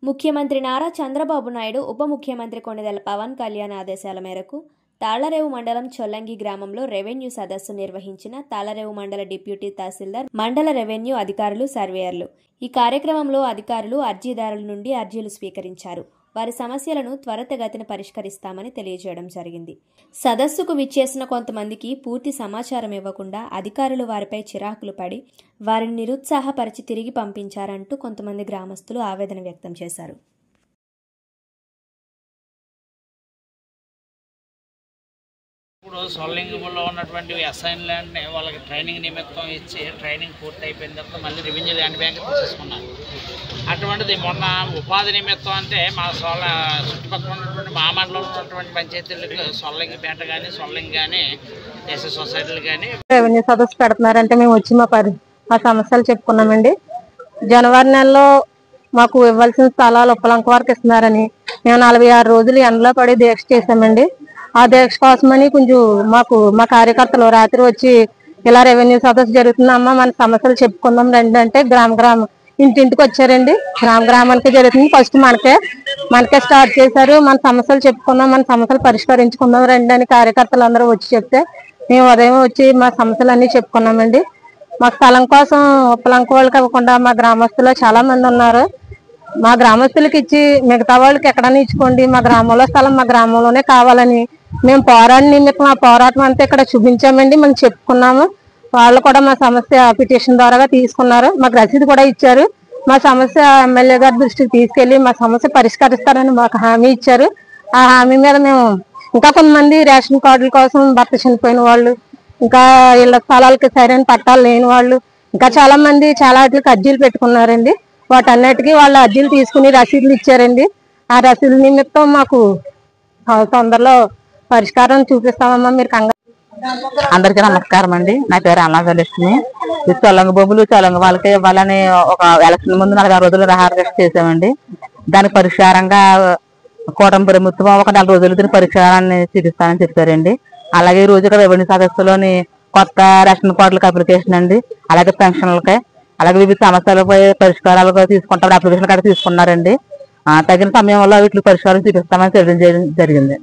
ముఖ్యమంత్రి నారా చంద్రబాబు నాయుడు ఉప ముఖ్యమంత్రి కొణిదెల పవన్ కళ్యాణ్ ఆదేశాల మేరకు తాళ్లరేవు మండలం చొల్లంగి గ్రామంలో రెవెన్యూ సదస్సు నిర్వహించిన తాళ్లరేవు మండల డిప్యూటీ తహసీల్దార్, మండల రెవెన్యూ అధికారులు, సర్వేయర్లు. ఈ కార్యక్రమంలో అధికారులు అర్జీదారుల నుండి అర్జీలు స్వీకరించారు. వారి సమస్యలను త్వరితగతిన పరిష్కరిస్తామని తెలియజేయడం జరిగింది. సదస్సుకు విచ్చేసిన కొంతమందికి పూర్తి సమాచారం ఇవ్వకుండా అధికారులు వారిపై చిరాకులు పడి వారిని నిరుత్సాహపరిచి తిరిగి పంపించారంటూ కొంతమంది గ్రామస్తులు ఆవేదన వ్యక్తం చేశారు. ఇప్పుడు సొల్లింగిలో ఉన్నటువంటి అసైన్ ల్యాండ్ని వాళ్ళకి ట్రైనింగ్ నిమిత్తం ఇచ్చి ట్రైనింగ్ పూర్తి అయిపోయిన తర్వాత మళ్ళీ రెవెన్యూ ల్యాండ్ బ్యాంక్ తీసేసుకున్నారు. అటువంటిది మొన్న ఉపాధి నిమిత్తం అంటే మా చుట్టుపక్కల ఉన్నటువంటి మా మండలంలో ఉన్నటువంటి పంచాయతీలకు సొల్లింగిపేట కానీ సొల్లింగి కానీ ఎస్సీ సొసైటీలు కానీ రెవెన్యూ సదస్సు పెడుతున్నారంటే మేము వచ్చి మా సమస్యలు చెప్పుకున్నామండి. జనవరి నెలలో మాకు ఇవ్వాల్సిన స్థలాలు ఉప్పలంక వరకు ఇస్తున్నారని మేము 46 రోజులు ఎండలో పడి దీక్ష చేసామండి. ఆ దీక్ష కోసమని కొంచెం మా కార్యకర్తలు రాత్రి వచ్చి ఇలా రెవెన్యూ సదస్సు జరుగుతుందమ్మా, మన సమస్యలు చెప్పుకుందాం రండి అంటే ఇంటింటికి వచ్చారండి. గ్రామానికి జరుగుతుంది. ఫస్ట్ మనకే స్టార్ట్ చేశారు. మన సమస్యలు చెప్పుకుందాం, మన సమస్యలు పరిష్కరించుకుందాం రండి అని కార్యకర్తలు అందరూ వచ్చి చెప్తే మేము ఉదయం వచ్చి మా సమస్యలు అన్ని చెప్పుకున్నామండి. మా స్థలం కోసం ఉప్పలంక వాళ్ళకి ఇవ్వకుండా మా గ్రామస్తులు చాలా మంది ఉన్నారు. మా గ్రామస్తులకి ఇచ్చి మిగతా వాళ్ళకి ఎక్కడన్నా ఇచ్చుకోండి, మా గ్రామంలో స్థలం మా గ్రామంలోనే కావాలని మేము పోరాడిన నిమిత్తం ఆ పోరాటం అంతా ఇక్కడ చూపించామండి. మనం చెప్పుకున్నాము. వాళ్ళు కూడా మా సమస్య పిటిషన్ ద్వారా తీసుకున్నారు. మాకు రసీదు కూడా ఇచ్చారు. మా సమస్య ఎమ్మెల్యే గారి దృష్టికి తీసుకెళ్లి మా సమస్య పరిష్కరిస్తారని మాకు హామీ ఇచ్చారు. ఆ హామీ మీద మేము ఇంకా కొంతమంది రేషన్ కార్డుల కోసం భర్త చనిపోయిన వాళ్ళు, ఇంకా ఇళ్ల స్థలాలకి సరైన పట్టాలు లేని వాళ్ళు, ఇంకా చాలా మంది చాలా వాటికి అర్జీలు పెట్టుకున్నారండి. వాటన్నిటికీ వాళ్ళ అర్జీలు తీసుకుని రసీదులు ఇచ్చారండి. ఆ రసీదుల నిమిత్తం మాకు తొందరలో పరిష్కారం చూపిస్తామమ్మా. మీరు అందరికీ నమస్కారం అండి. నా పేరు అనాథలక్ష్మి. ఈ చొల్లంగి భూములు చొల్లంగి వాళ్ళకి ఇవ్వాలని ఒక ఎలక్షన్ ముందు 46 రోజులు రిహార్వెస్ట్ చేసామండి. దానికి పరిష్కారంగా కూటమి ప్రభుత్వం ఒక 4 రోజులు దీని పరిష్కారాన్ని చూపిస్తానని చెప్పారండి. అలాగే ఈ రోజు రెవెన్యూ సదస్సులోని కొత్త రేషన్ కార్డులకు అప్లికేషన్ అండి, అలాగే పెన్షన్లకి, అలాగే వివిధ సమస్యలపై పరిష్కారాలు తీసుకుంటాం అప్లికేషన్ కూడా తీసుకున్నారండి. తగిన సమయంలో వీటికి పరిష్కారం చూపిస్తామని తెలియజేయడం జరిగింది.